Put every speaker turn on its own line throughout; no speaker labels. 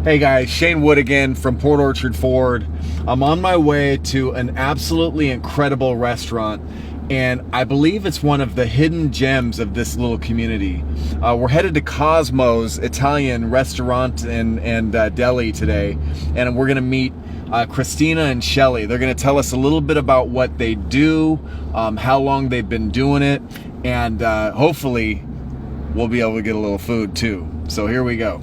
Hey guys, Shane Wood again from Port Orchard Ford. I'm on my way to an absolutely incredible restaurant, and I believe it's one of the hidden gems of this little community. We're headed to Cosmo's Italian restaurant and deli today, and we're gonna meet Christina and Shelly. They're gonna tell us a little bit about what they do, how long they've been doing it, and hopefully we'll be able to get a little food too. So here we go.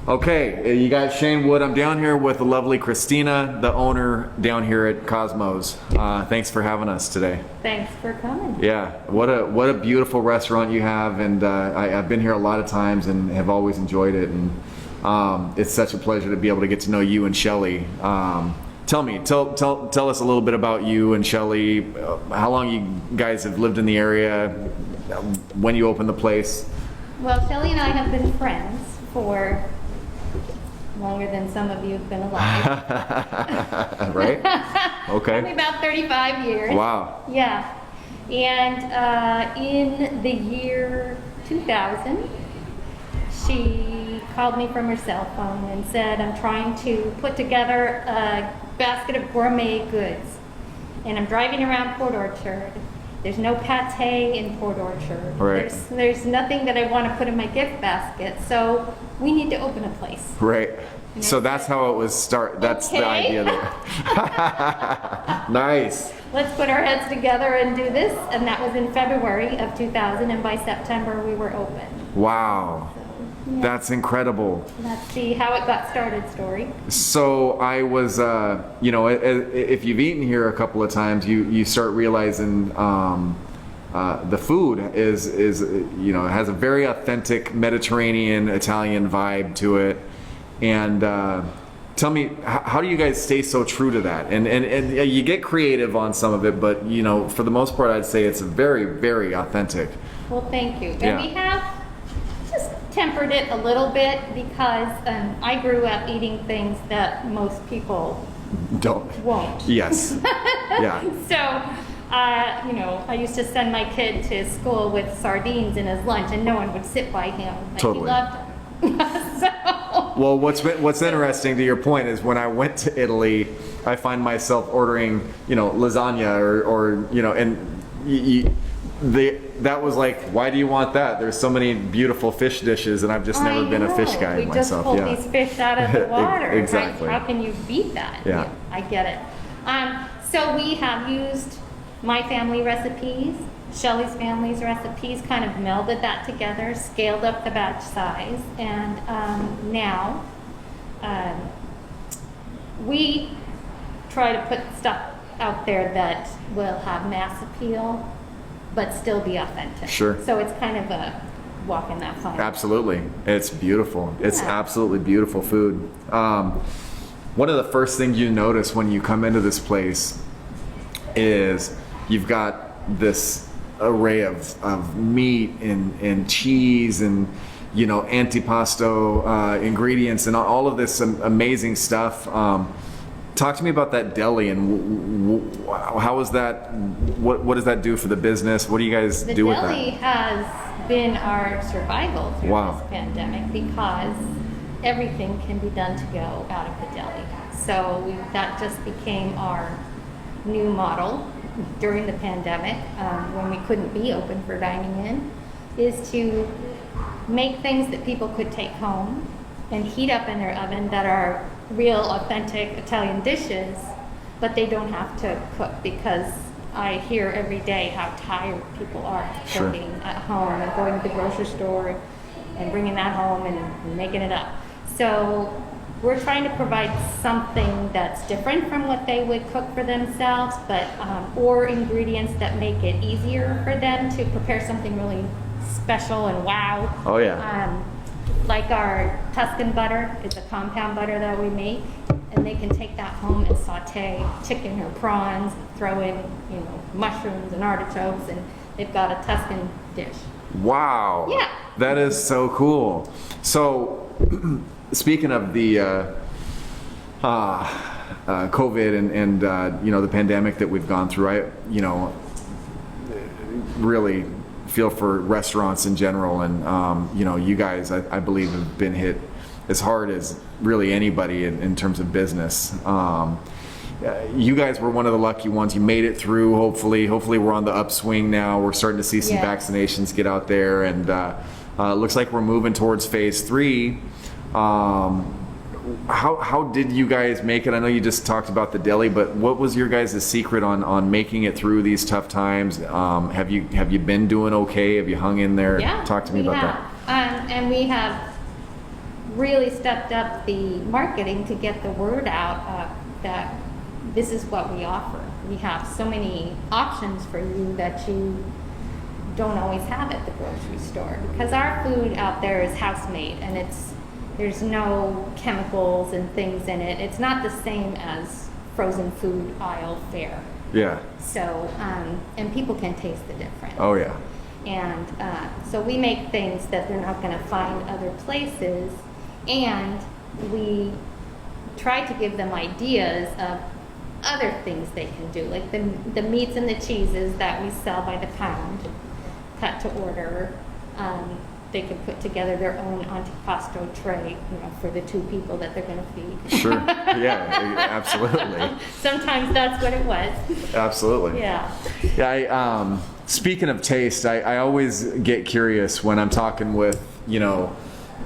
Okay, you got Shane Wood. I'm down here with the lovely Christina, the owner down here at Cosmo's. Thanks for having us today.
Thanks for coming.
Yeah, what a beautiful restaurant you have, and I've been here a lot of times and have always enjoyed it. And it's such a pleasure to be able to get to know you and Shelly. Tell us a little bit about you and Shelly. How long you guys have lived in the area? When you opened the place?
Well, Shelly and I have been friends for longer than some of you have been alive.
Right? Okay.
Probably about 35 years.
Wow.
Yeah. And in the year 2000, she called me from her cell phone and said, I'm trying to put together a basket of gourmet goods. And I'm driving around Port Orchard. There's no pate in Port Orchard.
Right.
There's nothing that I want to put in my gift basket. So we need to open a place.
Right. So that's how it was start. That's the idea there. Nice.
Let's put our heads together and do this. And that was in February of 2000. And by September, we were open.
Wow.
Yeah.
That's incredible.
That's the how it got started story.
So I was, if you've eaten here a couple of times, you start realizing the food is has a very authentic Mediterranean Italian vibe to it. And tell me, how do you guys stay so true to that? And you get creative on some of it, but for the most part, I'd say it's very, very authentic.
Well, thank you.
Yeah.
And we have just tempered it a little bit because I grew up eating things that most people won't.
Yes. Yeah.
So, I used to send my kid to school with sardines in his lunch, and no one would sit by him.
Totally.
He loved them.
Well, what's interesting to your point is when I went to Italy, I find myself ordering, lasagna or that was like, why do you want that? There's so many beautiful fish dishes, and I've just never been a fish guy myself.
We just pulled these fish out of the water.
Exactly.
Right? How can you beat that?
Yeah.
I get it. So we have used my family recipes, Shelly's family's recipes, kind of melded that together, scaled up the batch size, and now we try to put stuff out there that will have mass appeal, but still be authentic.
Sure.
So it's kind of a walk in that fire.
Absolutely. It's beautiful. It's
Yeah.
absolutely beautiful food. One of the first things you notice when you come into this place is you've got this array of meat and cheese and antipasto ingredients and all of this amazing stuff. Talk to me about that deli and how is that? What does that do for the business? What do you guys do with that?
The deli has been our survival through
Wow.
this pandemic because everything can be done to go out of the deli. So that just became our new model during the pandemic, when we couldn't be open for dining in, is to make things that people could take home and heat up in their oven that are real authentic Italian dishes, but they don't have to cook, because I hear every day how tired people are
Sure.
cooking at home and going to the grocery store and bringing that home and making it up. So we're trying to provide something that's different from what they would cook for themselves, but or ingredients that make it easier for them to prepare something really special and wow.
Oh yeah.
Like our Tuscan butter is a compound butter that we make, and they can take that home and saute chicken or prawns, throw in, you know, mushrooms and artichokes, and they've got a Tuscan dish.
Wow.
Yeah.
That is so cool. So, speaking of the COVID and you know, the pandemic that we've gone through, I, you know, really feel for restaurants in general, and you know, you guys, I believe, have been hit as hard as really anybody in terms of business. You guys were one of the lucky ones. You made it through. Hopefully we're on the upswing now. We're starting to see some vaccinations get out there, and looks like we're moving towards phase 3. How did you guys make it? I know you just talked about the deli, but what was your guys' secret on making it through these tough times? Have you been doing okay? Have you hung in there?
Yeah,
Talk to me about that.
And we have really stepped up the marketing to get the word out that this is what we offer. We have so many options for you that you don't always have at the grocery store, because our food out there is house made, and there's no chemicals and things in it. It's not the same as frozen food aisle fare.
Yeah.
So, and people can taste the difference.
Oh yeah.
And so we make things that they're not going to find other places, and we try to give them ideas of other things they can do, like the meats and the cheeses that we sell by the pound, cut to order. They could put together their own antipasto tray, you know, for the 2 people that they're going to feed.
Sure. Yeah, absolutely.
Sometimes that's what it was.
Absolutely.
Yeah.
Yeah. Speaking of taste, I always get curious when I'm talking with, you know,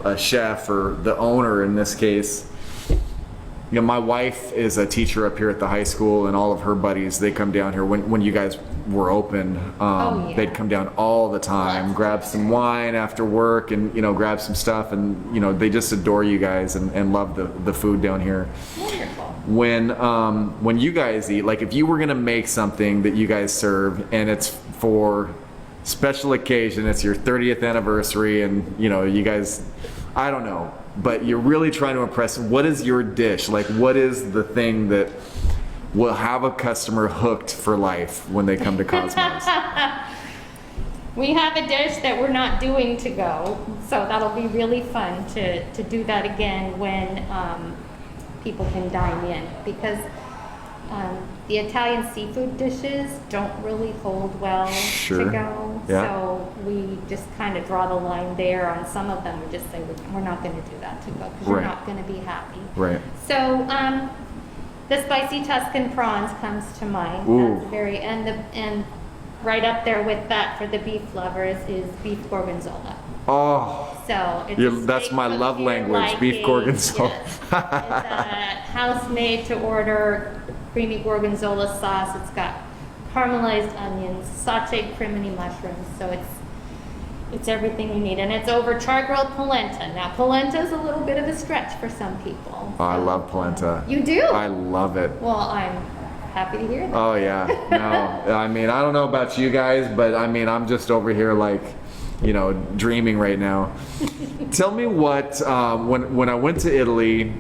a chef or the owner in this case. You know, my wife is a teacher up here at the high school, and all of her buddies, they come down here when you guys were open. They'd come down all the time, grab some wine after work, and, you know, grab some stuff, and, you know, they just adore you guys and love the food down here.
Wonderful.
When you guys eat, like if you were gonna make something that you guys serve and it's for special occasion, it's your 30th anniversary, and, you know, you guys, I don't know, but you're really trying to impress. What is your dish? Like, what is the thing that will have a customer hooked for life when they come to Cosmos?
We have a dish that we're not doing to go, so that'll be really fun to do that again when people can dine in, because the Italian seafood dishes don't really hold well to go.
Yeah.
So we just kind of draw the line there. On some of them, we just say we're not going to do that to go, because you're not going to be happy.
Right.
So the spicy Tuscan prawns comes to mind.
Ooh.
That's very, and right up there with that for the beef lovers is beef gorgonzola.
Oh,
So it's
that's my love language, beef gorgonzola.
Yes. It's a house-made to order creamy gorgonzola sauce. It's got caramelized onions, sauteed crimini mushrooms. So it's everything you need, and it's over char-grilled polenta. Now polenta is a little bit of a stretch for some people.
Oh, I love polenta.
You do?
I love it.
Well, I'm happy to hear that.
Oh yeah. No, I mean, I don't know about you guys, but I mean, I'm just over here like, you know, dreaming right now. Tell me what, when I went to Italy,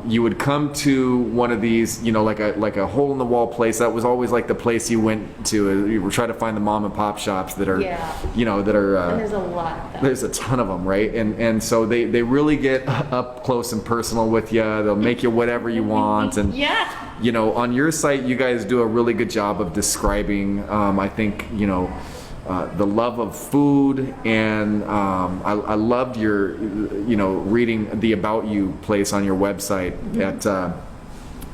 you would come to one of these, you know, like a hole in the wall place. That was always like the place you went to. You were trying to find the mom and pop shops that are, you know, that are.
And there's a lot of them.
There's a ton of them, right? And so they really get up close and personal with you. They'll make you whatever you want. And you know, on your site, you guys do a really good job of describing. I think, you know, the love of food, and I loved your, you know, reading the About You place on your website at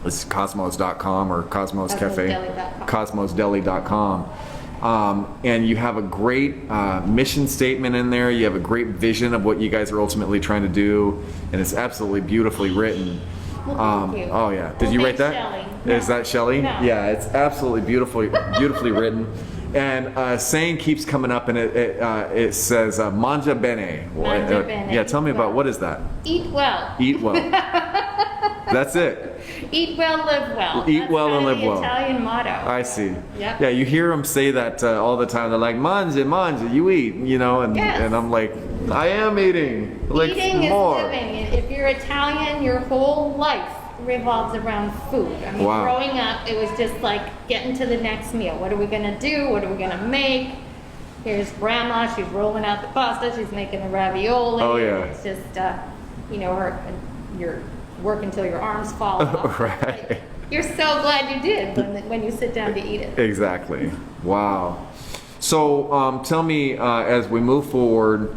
it's cosmos.com or Cosmos Cafe, cosmosdeli.com. And you have a great mission statement in there. You have a great vision of what you guys are ultimately trying to do, and it's absolutely beautifully written.
Well, thank you.
Oh yeah, did you write that?
Shelley.
Is that Shelley?
No.
Yeah, it's absolutely beautifully written. And a saying keeps coming up, and it says "Mangia bene."
Mangia bene.
Yeah, tell me about what is that?
Eat well.
Eat well. That's it.
Eat well, live well.
Eat
That's
well and
kind of
live
the
well.
Italian motto.
I see.
Yep.
Yeah, you hear them say that all the time. They're like, mangia, mangia, you eat, you know, and,
Yes.
and I'm like, I am eating. Like,
Eating
more.
is living. If you're Italian, your whole life revolves around food. I mean,
Wow.
growing up, it was just like getting to the next meal. What are we gonna do? What are we gonna make? Here's grandma, she's rolling out the pasta, she's making the ravioli.
Oh, yeah.
It's just, you know, you're working till your arms fall off.
Right.
Like, you're so glad you did when you sit down to eat it.
Exactly. Wow. So tell me, as we move forward,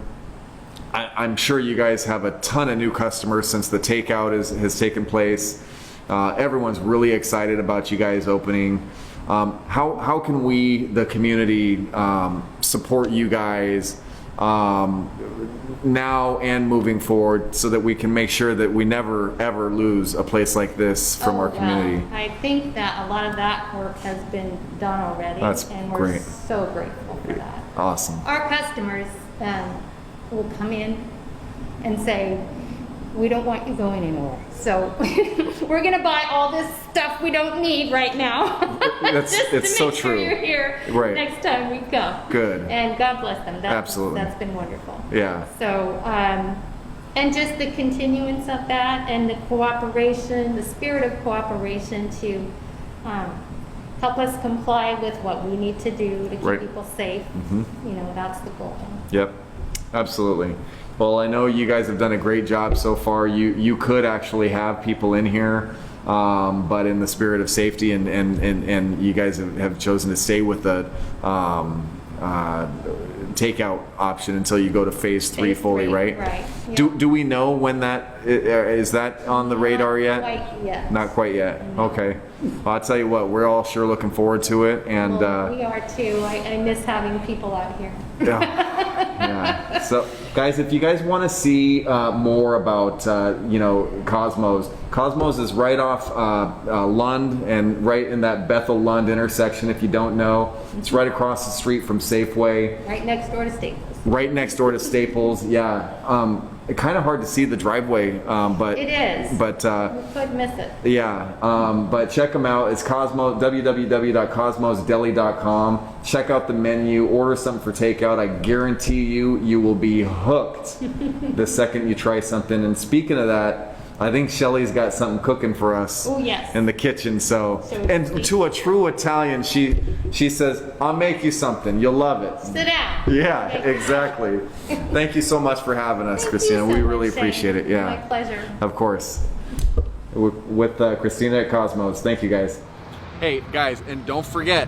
I'm sure you guys have a ton of new customers since the takeout has taken place. Everyone's really excited about you guys opening. How can we, the community, support you guys now and moving forward so that we can make sure that we never ever lose a place like this from our community?
I think that a lot of that work has been done already.
That's
and we're
great.
so grateful for that.
Awesome.
Our customers will come in and say, we don't want you going anywhere. So we're gonna buy all this stuff we don't need right now.
It's
just to
so
make sure
true.
you're here
Right.
next time we come.
Good.
And God bless them.
Absolutely.
That's been wonderful.
Yeah.
So, and just the continuance of that and the cooperation, the spirit of cooperation to help us comply with what we need to do to keep
Right.
people safe.
Mhm.
You know, that's the goal.
Yep, absolutely. Well, I know you guys have done a great job so far. You could actually have people in here, but in the spirit of safety, and you guys have chosen to stay with the takeout option until you go to phase 3
Phase
fully,
3,
right?
right, yeah.
Do we know when that is that on the radar yet?
Not quite yet.
Not quite yet.
No.
Okay. Well, I'll tell you what, we're all sure looking forward to it, and
Well, we are too. I miss having people out here.
yeah. So, guys, if you guys want to see more about, you know, Cosmos is right off Lund and right in that Bethel-Lund intersection. If you don't know, it's right across the street from Safeway.
Right next door to Staples.
Right next door to Staples. Yeah. Kind of hard to see the driveway, but
It is.
But
We could miss it.
yeah, but check them out. It's Cosmos, www.cosmosdeli.com. Check out the menu, order something for takeout. I guarantee you will be hooked the second you try something. And speaking of that, I think Shelly's got something cooking for us
Oh, yes.
in the kitchen. So,
So
and
sweet.
to a true Italian, she says, "I'll make you something. You'll love it."
Sit down.
Yeah,
Thank you.
exactly. Thank you so much for having us,
Thank
Christina.
you so
We really
much, Shane.
appreciate it. Yeah.
My pleasure.
Of course. With Christina at Cosmos. Thank you, guys. Hey, guys, and don't forget,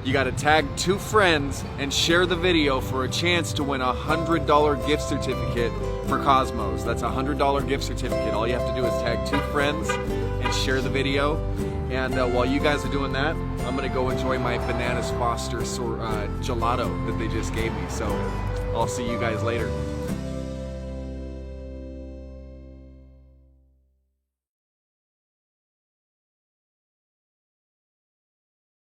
you got to tag 2 friends and share the video for a chance to win a $100 gift certificate for Cosmos. That's a $100 gift certificate. All you have to do is tag 2 friends and share the video. And while you guys are doing that, I'm going to go enjoy my Bananas Foster gelato that they just gave me. So I'll see you guys later.